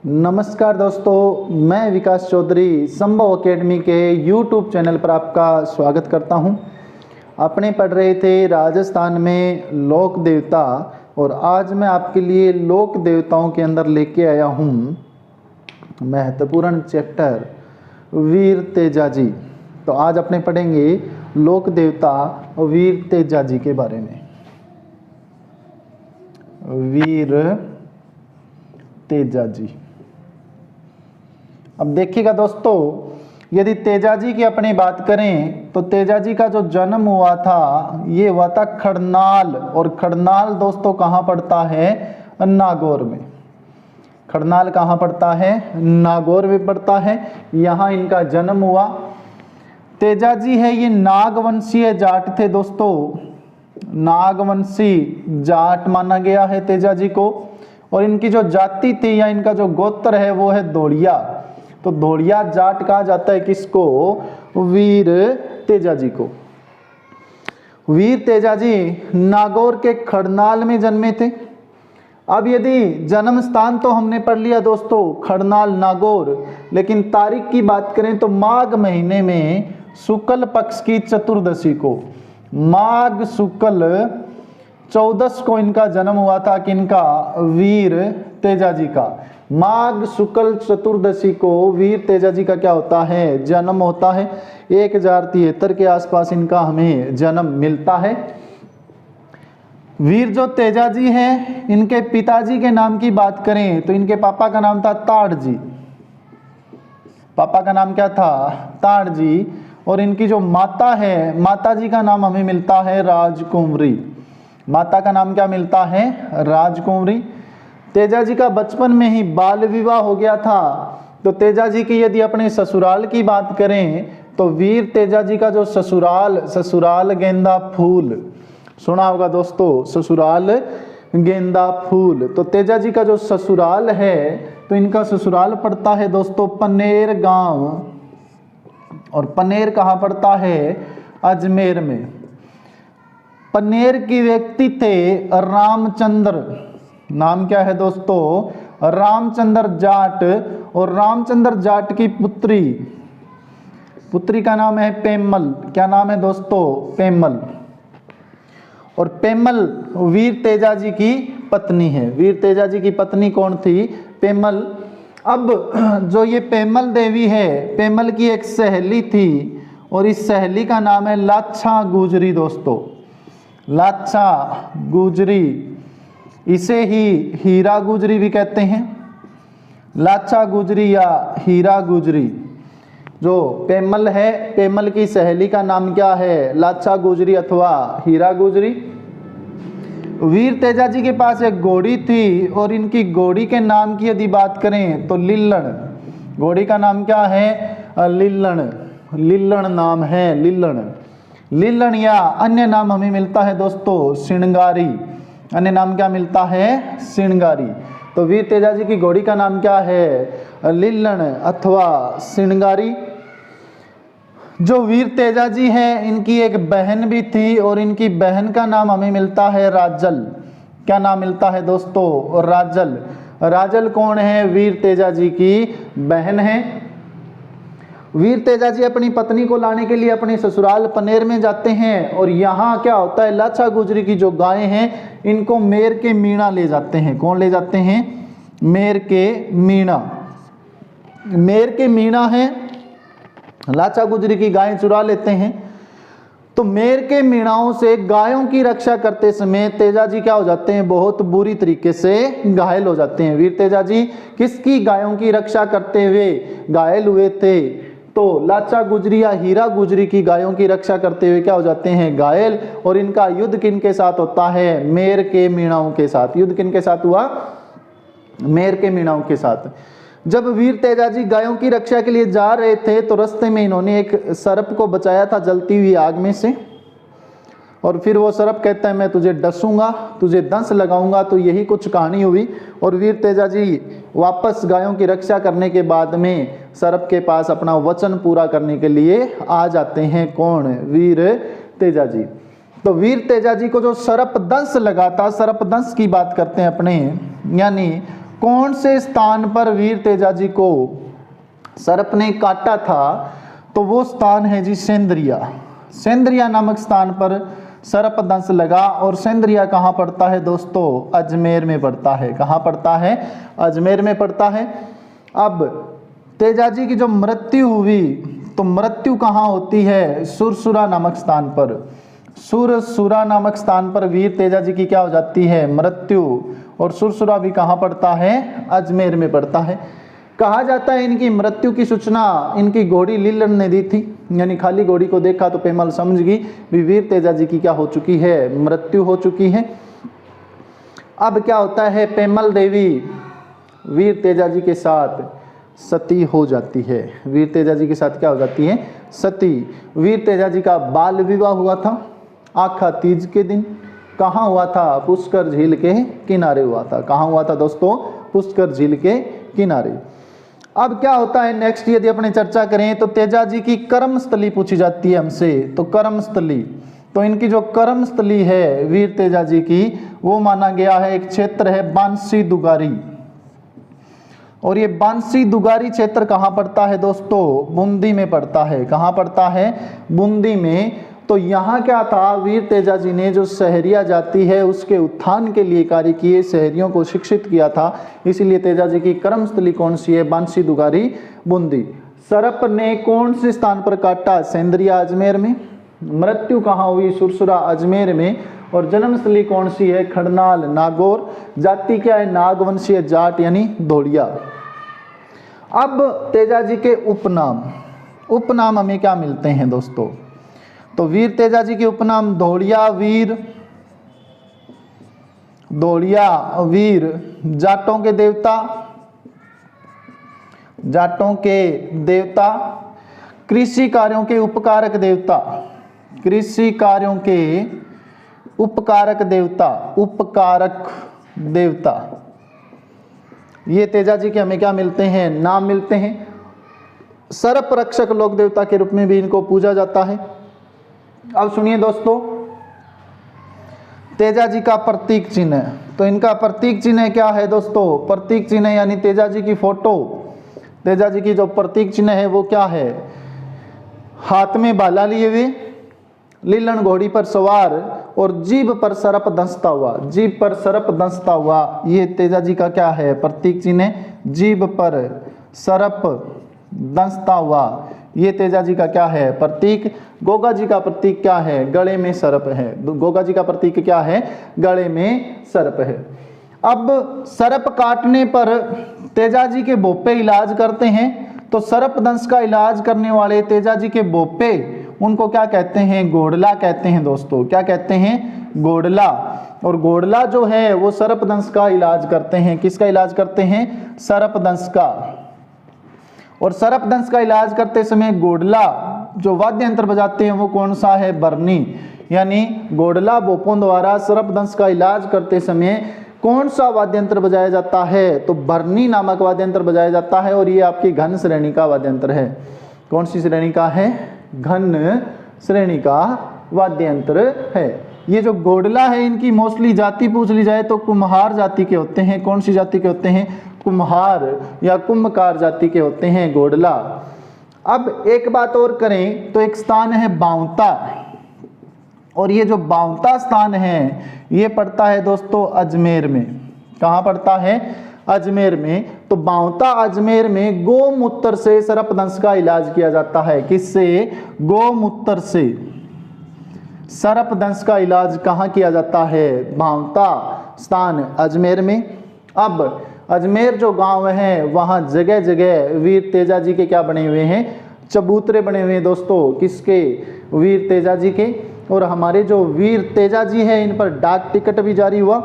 नमस्कार दोस्तों, मैं विकास चौधरी संभव एकेडमी के YouTube चैनल पर आपका स्वागत करता हूं। अपने पढ़ रहे थे राजस्थान में लोक देवता और आज मैं आपके लिए लोक देवताओं के अंदर लेके आया हूं महत्वपूर्ण चैप्टर वीर तेजाजी। तो आज अपने पढ़ेंगे लोक देवता वीर तेजाजी के बारे में। वीर तेजाजी, अब देखिएगा दोस्तों, यदि तेजाजी की अपनी बात करें तो तेजाजी का जो जन्म हुआ था ये हुआ था खड़नाल। और खड़नाल दोस्तों कहाँ पड़ता है? नागौर में। खड़नाल कहाँ पड़ता है? नागौर में पड़ता है। यहाँ इनका जन्म हुआ। तेजाजी है ये नागवंशीय जाट थे दोस्तों, नागवंशी जाट माना गया है तेजाजी को। और इनकी जो जाति थी या इनका जो गोत्र है वो है धोड़िया। तो धोड़िया जाट कहा जाता है किसको? वीर तेजाजी को। वीर तेजाजी नागौर के खड़नाल में जन्मे थे। अब यदि जन्म स्थान तो हमने पढ़ लिया दोस्तों खड़नाल नागौर, लेकिन तारीख की बात करें तो माघ महीने में शुक्ल पक्ष की चतुर्दशी को, माघ शुक्ल 14 को इनका जन्म हुआ था। किनका? वीर तेजाजी का। माघ शुक्ल चतुर्दशी को वीर तेजाजी का क्या होता है? जन्म होता है। 1073 के आसपास इनका हमें जन्म मिलता है। वीर जो तेजाजी है, इनके पिताजी के नाम की बात करें तो इनके पापा का नाम था ताड़जी। पापा का नाम क्या था? ताड़जी। और इनकी जो माता है, माता जी का नाम हमें मिलता है राजकुंवरी। माता का नाम क्या मिलता है? राजकुंवरी। तेजाजी का बचपन में ही बाल विवाह हो गया था। तो तेजाजी की यदि अपने ससुराल की बात करें तो वीर तेजाजी का जो ससुराल गेंदा फूल, सुना होगा दोस्तों, ससुराल गेंदा फूल। तो तेजाजी का जो ससुराल है तो इनका ससुराल पड़ता है दोस्तों पनेर गांव। और पनेर कहाँ पड़ता है? अजमेर में। पनेर की व्यक्ति थे रामचंद्र। नाम क्या है दोस्तों? रामचंद्र जाट। और रामचंद्र जाट की पुत्री का नाम है पेमल। क्या नाम है दोस्तों? पेमल। और पेमल वीर तेजाजी की पत्नी है। वीर तेजाजी की पत्नी कौन थी? पेमल। अब जो ये पेमल देवी है, पेमल की एक सहेली थी और इस सहेली का नाम है लाछा गुजरी दोस्तों, लाछा गुजरी। इसे ही हीरा गुजरी भी कहते हैं। लाछा गुजरी या हीरा गुजरी। जो पेमल है, पेमल की सहेली का नाम क्या है? लाछा गुजरी अथवा हीरा गुजरी। वीर तेजाजी के पास एक घोड़ी थी और इनकी घोड़ी के नाम की यदि बात करें तो लिल्लण। घोड़ी का नाम क्या है? लिल्लण। लिल्लण नाम है, लिल्लण। लिल्लण या अन्य नाम हमें मिलता है दोस्तों श्रृंगारी। अन्य नाम क्या मिलता है? श्रृंगारी। तो वीर तेजाजी की घोड़ी का नाम क्या है? लिल्लण अथवा श्रृंगारी। जो वीर तेजाजी है, इनकी एक बहन भी थी और इनकी बहन का नाम हमें मिलता है राजल। क्या नाम मिलता है दोस्तों? राजल। राजल कौन है? वीर तेजाजी की बहन है। वीर तेजाजी अपनी पत्नी को लाने के लिए अपने ससुराल पनेर में जाते हैं और यहाँ क्या होता है? लाछा गुजरी की जो गायें हैं इनको मेर के मीणा ले जाते हैं। कौन ले जाते हैं? मेर के मीणा। मेर के मीणा है, लाछा गुजरी की गायें चुरा लेते हैं। तो मेर के मीणाओं से गायों की रक्षा करते समय तेजाजी क्या हो जाते हैं? बहुत बुरी तरीके से घायल हो जाते हैं। वीर तेजाजी किसकी गायों की रक्षा करते हुए घायल हुए थे? तो लाछा गुजरी या हीरा गुजरी की गायों की रक्षा करते हुए क्या हो जाते हैं? घायल। और इनका युद्ध किनके साथ होता है? मेर के मीणाओं के साथ। युद्ध किनके साथ हुआ? मेर के मीणाओं के साथ। जब वीर तेजाजी गायों की रक्षा के लिए जा रहे थे तो रास्ते में इन्होंने एक सर्प को बचाया था जलती हुई आग में से। और फिर वो सर्प कहता है मैं तुझे डसूंगा, तुझे दंश लगाऊंगा। तो यही कुछ कहानी हुई और वीर तेजाजी वापस गायों की रक्षा करने के बाद में सर्प के पास अपना वचन पूरा करने के लिए आ जाते हैं। कौन? वीर तेजाजी। तो वीर तेजाजी को जो सर्पदंश लगा था, सर्पदंश की बात करते हैं अपने, यानी कौन से स्थान पर वीर तेजाजी को सर्प ने काटा था? तो वो स्थान है जी सेंद्रिया। सेंद्रिया नामक स्थान पर सर्प दंश लगा। और सेंद्रिया कहाँ पड़ता है दोस्तों? अजमेर में पड़ता है। कहाँ पड़ता है? अजमेर में पड़ता है। अब तेजाजी की जो मृत्यु हुई, तो मृत्यु कहाँ होती है? सुरसुरा नामक स्थान पर। सुरसुरा नामक स्थान पर वीर तेजाजी की क्या हो जाती है? मृत्यु। और सुरसुरा भी कहाँ पड़ता है? अजमेर में पड़ता है। कहा जाता है इनकी मृत्यु की सूचना इनकी घोड़ी लीलन ने दी थी, यानी खाली घोड़ी को देखा तो पेमल समझ गई भी वीर तेजाजी की क्या हो चुकी है? मृत्यु हो चुकी है। अब क्या होता है? पेमल देवी वीर तेजाजी के साथ सती हो जाती है। वीर तेजाजी के साथ क्या हो जाती है? सती। वीर तेजाजी का बाल विवाह हुआ था आखा तीज के दिन। कहाँ हुआ था? पुष्कर झील के किनारे हुआ था। कहाँ हुआ था दोस्तों? पुष्कर झील के किनारे। अब क्या होता है नेक्स्ट, यदि अपने चर्चा करें तो तेजाजी की कर्मस्थली पूछी जाती है हमसे। तो कर्मस्थली, तो इनकी जो कर्मस्थली है वीर तेजाजी की, वो माना गया है एक क्षेत्र है बांसी दुगारी। और ये बांसी दुगारी क्षेत्र कहाँ पड़ता है दोस्तों? बूंदी में पड़ता है। कहाँ पड़ता है? बूंदी में। तो यहाँ क्या था? वीर तेजाजी ने जो सहरिया जाति है उसके उत्थान के लिए कार्य किए, सहरियों को शिक्षित किया था। इसीलिए तेजाजी की कर्मस्थली कौन सी है? बांसी दुगारी, बूंदी। सर्प ने कौन से स्थान पर काटा? सेंद्रिया अजमेर में। मृत्यु कहाँ हुई? सुरसुरा अजमेर में। और जन्मस्थली कौन सी है? खड़नाल नागौर। जाति क्या है? नागवंशीय जाट यानी धोड़िया। अब तेजाजी के उपनाम, उपनाम हमें क्या मिलते हैं दोस्तों? तो वीर तेजाजी के उपनाम धोड़िया वीर, धोड़िया वीर जाटों के देवता, जाटों के देवता, कृषि कार्यों के उपकारक देवता, कृषि कार्यों के उपकारक देवता, उपकारक देवता। ये तेजाजी के हमें क्या मिलते हैं? नाम मिलते हैं। सर्प रक्षक लोक देवता के रूप में भी इनको पूजा जाता है। अब सुनिए दोस्तों, तेजाजी का प्रतीक चिन्ह। तो इनका प्रतीक चिन्ह क्या है दोस्तों? प्रतीक चिन्ह यानी तेजाजी की फोटो, तेजाजी की जो प्रतीक चिन्ह है वो क्या है? हाथ में भाला लिए हुए, लीलन घोड़ी पर सवार और जीभ पर सर्प दंसता हुआ, जीभ पर सर्प दंसता हुआ। ये तेजाजी का क्या है? प्रतीक चिन्ह। जीभ पर सर्प दंसता हुआ, ये तेजाजी का क्या है? प्रतीक। गोगा जी का प्रतीक क्या है? गले में सर्प है। गोगा जी का प्रतीक क्या है? गले में सर्प है। अब सर्प काटने पर तेजाजी के भोपे इलाज करते हैं। तो सर्प दंश का इलाज करने वाले तेजाजी के भोपे, उनको क्या कहते हैं? गोडला कहते हैं दोस्तों। क्या कहते हैं? गोडला। और गोडला जो है वो सर्प दंश का इलाज करते हैं। किसका इलाज करते हैं? सर्प दंश का। और सर्प दंश का इलाज करते समय गोडला जो वाद्य यंत्र बजाते हैं वो कौन सा है? बरनी। यानी गोडला भोपों द्वारा सर्प दंश का इलाज करते समय कौन सा वाद्य यंत्र बजाया जाता है? तो बरनी नामक वाद्य यंत्र बजाया जाता है। और ये आपकी घन श्रेणी का वाद्य यंत्र है। कौन सी श्रेणी का है? घन श्रेणी का वाद्य यंत्र है। ये जो गोडला है इनकी मोस्टली जाति पूछ ली जाए तो कुम्हार जाति के होते हैं। कौन सी जाति के होते हैं? कुम्हार या कुंभकार जाति के होते हैं गोडला। अब एक बात और करें तो एक स्थान है बावता, और ये जो बावता स्थान है ये पड़ता है दोस्तों अजमेर में। कहाँ पड़ता है? अजमेर में। तो बावता अजमेर में गोमूत्र से सर्प दंश का इलाज किया जाता है। किससे? गोमूत्र से सर्प दंश का इलाज कहाँ किया जाता है? बावता स्थान अजमेर में। अब अजमेर जो गांव है वहाँ जगह जगह वीर तेजाजी के क्या बने हुए हैं? चबूतरे बने हुए हैं दोस्तों। किसके? वीर तेजाजी के। और हमारे जो वीर तेजाजी है इन पर डाक टिकट भी जारी हुआ।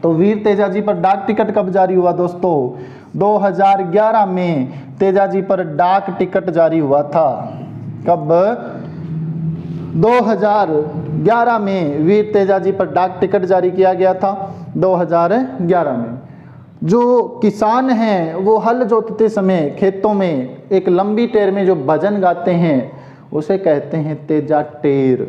तो वीर तेजाजी पर डाक टिकट कब जारी हुआ दोस्तों? 2011 में तेजाजी पर डाक टिकट जारी हुआ था। कब? 2011 में वीर तेजाजी पर डाक टिकट जारी किया गया था 2011 में। जो किसान हैं वो हल जोतते समय खेतों में एक लंबी टेर में जो भजन गाते हैं उसे कहते हैं तेजा टेर।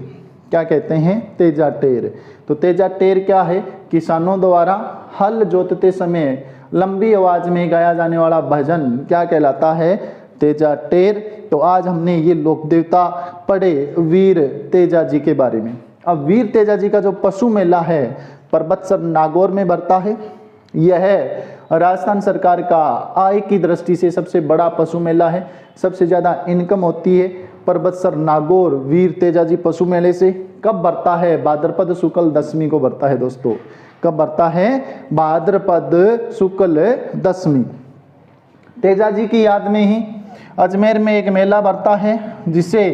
क्या कहते हैं? तेजा टेर। तो तेजा टेर क्या है? किसानों द्वारा हल जोतते समय लंबी आवाज में गाया जाने वाला भजन क्या कहलाता है? तेजा टेर। तो आज हमने ये लोक देवता पढ़े वीर तेजा जी के बारे में। अब वीर तेजा जी का जो पशु मेला है परबतसर नागौर में बढ़ता है। यह राजस्थान सरकार का आय की दृष्टि से सबसे बड़ा पशु मेला है, सबसे ज्यादा इनकम होती है परबतसर नागौर वीर तेजा जी पशु मेले से। कब बढ़ता है? भाद्रपद शुक्ल दशमी को बढ़ता है दोस्तों। कब बढ़ता है? भाद्रपद शुक्ल दशमी। तेजा जी की याद में ही अजमेर में एक मेला बढ़ता है जिसे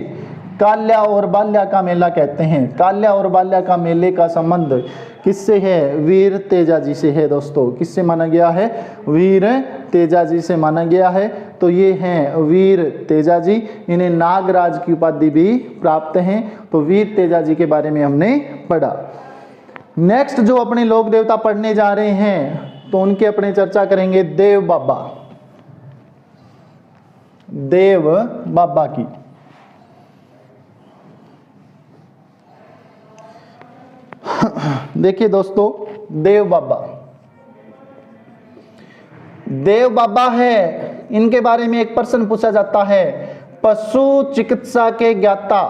काल्या और बाल्या का मेला कहते हैं। काल्या और बाल्या का मेले का संबंध किससे है? वीर तेजा जी से है दोस्तों। किससे माना गया है? वीर तेजा जी से माना गया है। तो ये हैं वीर तेजा जी, इन्हें नागराज की उपाधि भी प्राप्त है। तो वीर तेजा जी के बारे में हमने पढ़ा। नेक्स्ट जो अपने लोक देवता पढ़ने जा रहे हैं तो उनके अपने चर्चा करेंगे देव बाबा। देव बाबा की देखिए दोस्तों, देव बाबा, देव बाबा है, इनके बारे में एक प्रश्न पूछा जाता है। पशु चिकित्सा के ज्ञाता,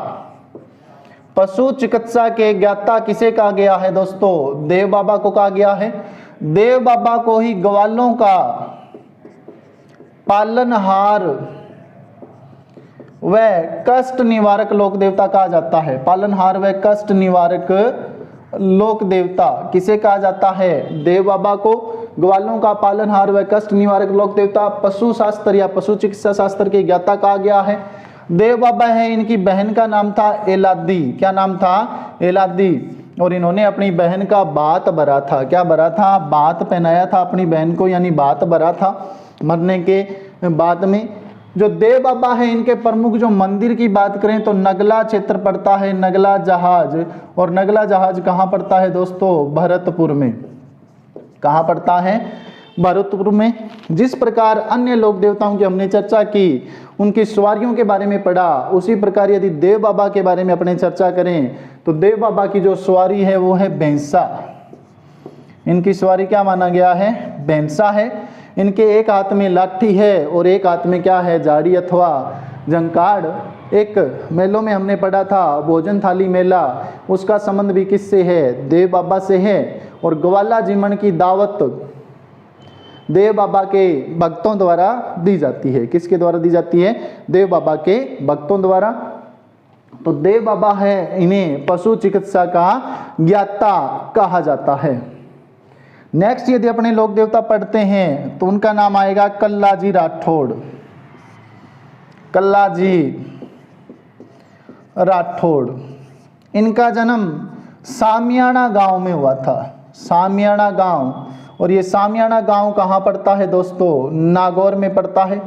पशु चिकित्सा के ज्ञाता किसे कहा गया है दोस्तों? देव बाबा को कहा गया है। देव बाबा को ही ग्वालों का पालनहार व कष्ट निवारक लोक देवता कहा जाता है। पालनहार व कष्ट निवारक लोक देवता किसे कहा जाता है? देव बाबा को ग्वालों का पालनहार व कष्ट निवारक लोक देवता पशु शास्त्र या पशु चिकित्सा शास्त्र के ज्ञाता कहा गया है। देव बाबा है, इनकी बहन का नाम था एलादी। क्या नाम था? एलादी। और इन्होंने अपनी बहन का बात भरा था। क्या भरा था? बात पहनाया था अपनी बहन को, यानी बात भरा था मरने के बाद में। जो देव बाबा है इनके प्रमुख जो मंदिर की बात करें तो नगला क्षेत्र पड़ता है, नगला जहाज। और नगला जहाज कहाँ पड़ता है दोस्तों? भरतपुर में। कहाँ पड़ता है? भरतपुर में। जिस प्रकार अन्य लोक देवताओं की हमने चर्चा की, उनकी सवारियों के बारे में पढ़ा, उसी प्रकार यदि देव बाबा के बारे में अपने चर्चा करें तो देव बाबा की जो सवारी है वो है भैंसा। इनकी सवारी क्या माना गया है? भैंसा है। इनके एक हाथ में लाठी है और एक हाथ में क्या है? झाड़ी अथवा जंकाड़। एक मेलों में हमने पढ़ा था भोजन थाली मेला, उसका संबंध भी किससे है? देव बाबा से है। और ग्वाला जीवन की दावत देव बाबा के भक्तों द्वारा दी जाती है। किसके द्वारा दी जाती है? देव बाबा के भक्तों द्वारा। तो देव बाबा है, इन्हें पशु चिकित्सा का ज्ञाता कहा जाता है। नेक्स्ट यदि अपने लोक देवता पढ़ते हैं तो उनका नाम आएगा कल्लाजी राठौड़। कल्लाजी राठौड़, इनका जन्म सामियाना गांव में हुआ था। सामियाना गांव। और ये सामियाना गांव कहाँ पड़ता है दोस्तों? नागौर में पड़ता है।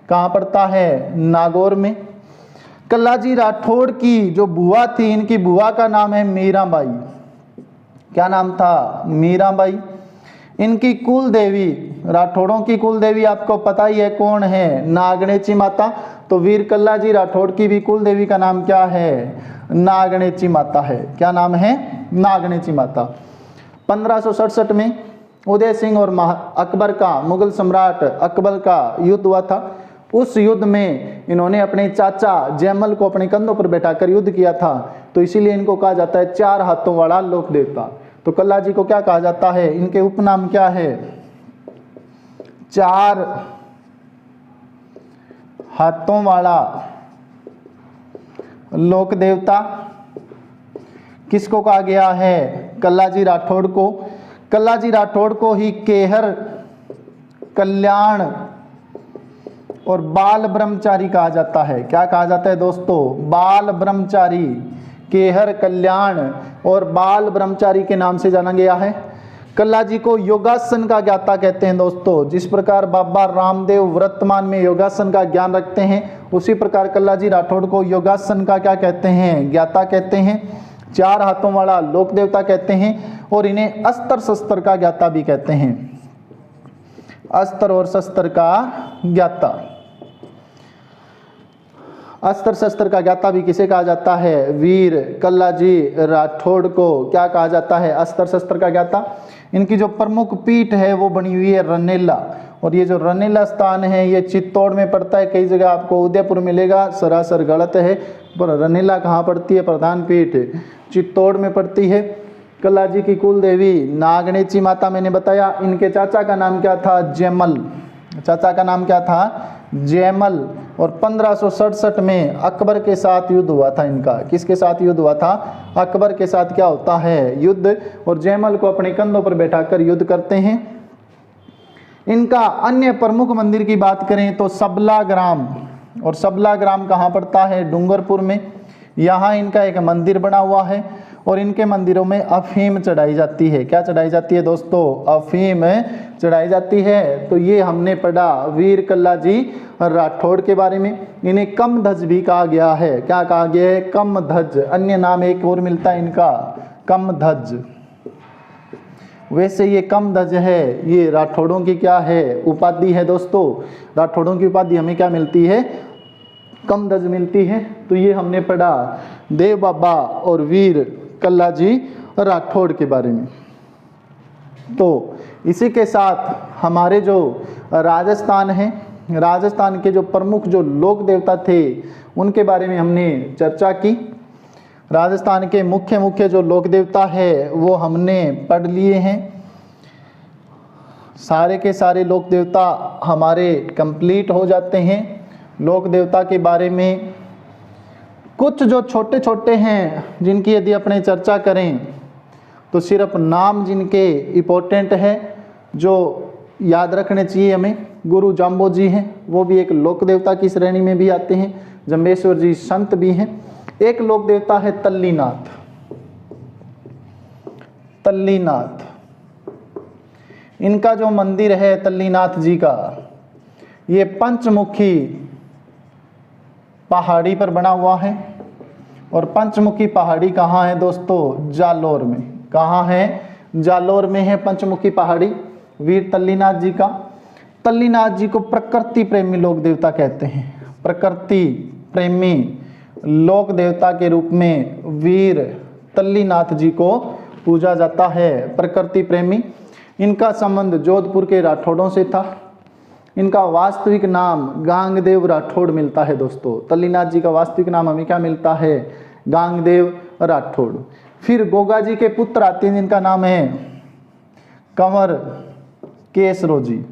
कहाँ पड़ता है? नागौर में। कल्लाजी राठौड़ की जो बुआ थी, इनकी बुआ का नाम है मीराबाई। क्या नाम था? मीराबाई। इनकी कुल देवी, राठौड़ों की कुल देवी आपको पता ही है कौन है? नागणेची माता। तो वीर कल्लाजी राठौड़ की भी कुल देवी का नाम क्या है? नागणेची माता है। क्या नाम है? नागणेची माता। 1567 में उदय सिंह और अकबर का, मुगल सम्राट अकबर का युद्ध हुआ था। उस युद्ध में इन्होंने अपने चाचा जयमल को अपने कंधों पर बैठाकर युद्ध किया था। तो इसीलिए इनको कहा जाता है चार हाथों वाला लोक देवता। तो कल्लाजी को क्या कहा जाता है? इनके उपनाम क्या है? चार हाथों वाला लोक देवता। किसको कहा गया है? कल्लाजी राठौड़ को। कल्लाजी राठौड़ को ही केहर, कल्याण और बाल ब्रह्मचारी कहा जाता है। क्या कहा जाता है दोस्तों? बाल ब्रह्मचारी। केहर, कल्याण और बाल ब्रह्मचारी के नाम से जाना गया है। कल्लाजी को योगासन का ज्ञाता कहते हैं दोस्तों। जिस प्रकार बाबा रामदेव वर्तमान में योगासन का ज्ञान रखते हैं, उसी प्रकार कल्लाजी राठौड़ को योगासन का क्या कहते हैं? ज्ञाता कहते हैं। चार हाथों वाला लोक देवता कहते हैं। और इन्हें अस्त्र शस्त्र का ज्ञाता भी कहते हैं। अस्त्र और शस्त्र का ज्ञाता। अस्त्र शस्त्र का ज्ञाता भी किसे कहा जाता है? वीर कल्लाजी राठौड़ को क्या कहा जाता है? अस्त्र शस्त्र का ज्ञाता। इनकी जो प्रमुख पीठ है वो बनी हुई है रनेला, और ये जो रनेला स्थान है ये चित्तौड़ में पड़ता है। कई जगह आपको उदयपुर मिलेगा, सरासर गलत है, पर रनेला कहाँ पड़ती है? प्रधान पीठ चित्तौड़ में पड़ती है। कल्लाजी की कुल देवी नागणेची माता मैंने बताया। इनके चाचा का नाम क्या था? जयमल। चाचा का नाम क्या था? जयमल। और 1567 में अकबर के साथ युद्ध हुआ था इनका। किसके साथ युद्ध हुआ था? अकबर के साथ क्या होता है? युद्ध। और जयमल को अपने कंधों पर बैठाकर युद्ध करते हैं। इनका अन्य प्रमुख मंदिर की बात करें तो सबला ग्राम, और सबला ग्राम कहाँ पड़ता है? डूंगरपुर में। यहाँ इनका एक मंदिर बना हुआ है, और इनके मंदिरों में अफीम चढ़ाई जाती है। क्या चढ़ाई जाती है दोस्तों? अफीम चढ़ाई जाती है। तो ये हमने पढ़ा वीर कल्लाजी राठौड़ के बारे में। इन्हें कमध्वज भी कहा गया है। क्या कहा गया है? कमध्वज। अन्य नाम एक और मिलता है इनका, कमध्वज। वैसे ये कमध्वज है, ये राठौड़ों की क्या है? उपाधि है दोस्तों। राठौड़ों की उपाधि हमें क्या मिलती है? कमध्वज मिलती है। तो ये हमने पढ़ा देव बाबा और वीर कल्लाजी राठौड़ के बारे में। तो इसी के साथ हमारे जो राजस्थान है, राजस्थान के जो प्रमुख जो लोक देवता थे उनके बारे में हमने चर्चा की। राजस्थान के मुख्य जो लोक देवता है वो हमने पढ़ लिए हैं। सारे के सारे लोक देवता हमारे कंप्लीट हो जाते हैं। लोक देवता के बारे में कुछ जो छोटे छोटे हैं जिनकी यदि अपने चर्चा करें तो सिर्फ नाम जिनके इम्पोर्टेंट है जो याद रखने चाहिए हमें। गुरु जाम्बो जी हैं, वो भी एक लोक देवता की श्रेणी में भी आते हैं। जम्बेश्वर जी संत भी हैं। एक लोक देवता है तल्लीनाथ। तल्लीनाथ, इनका जो मंदिर है तल्लीनाथ जी का, ये पंचमुखी पहाड़ी पर बना हुआ है। और पंचमुखी पहाड़ी कहाँ है दोस्तों? जालोर में। कहाँ है? जालोर में है पंचमुखी पहाड़ी वीर तल्लीनाथ जी का। तल्लीनाथ जी को प्रकृति प्रेमी लोक देवता कहते हैं। प्रकृति प्रेमी लोक देवता के रूप में वीर तल्लीनाथ जी को पूजा जाता है। प्रकृति प्रेमी। इनका संबंध जोधपुर के राठौड़ों से था। इनका वास्तविक नाम गांगदेव राठौड़ मिलता है दोस्तों। तल्लीनाथ जी का वास्तविक नाम हमें क्या मिलता है? गांगदेव राठौड़। फिर गोगा जी के पुत्र आते हैं जिनका नाम है कंवर केसरो जी।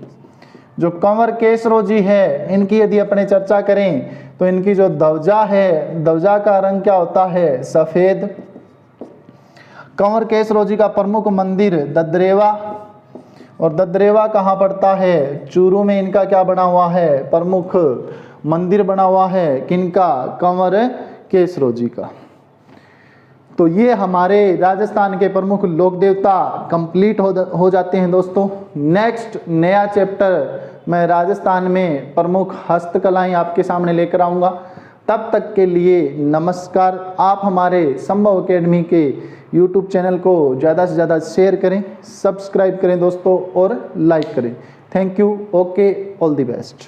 जो कंवर केसरो जी है, इनकी यदि अपने चर्चा करें तो इनकी जो ध्वजा है, ध्वजा का रंग क्या होता है? सफेद। कंवर केसरो जी का प्रमुख मंदिर ददरेवा, और ददरेवा कहाँ पड़ता है? चूरू में इनका क्या बना हुआ है? प्रमुख मंदिर बना हुआ है। किनका? कंवर केसरो जी का। तो ये हमारे राजस्थान के प्रमुख लोक देवता कंप्लीट हो जाते हैं दोस्तों। नेक्स्ट नया चैप्टर मैं राजस्थान में प्रमुख हस्तकलाएं आपके सामने लेकर आऊँगा। तब तक के लिए नमस्कार। आप हमारे संभव एकेडमी के YouTube चैनल को ज़्यादा से ज़्यादा शेयर करें, सब्सक्राइब करें दोस्तों, और लाइक करें। Thank you. Okay, all the best.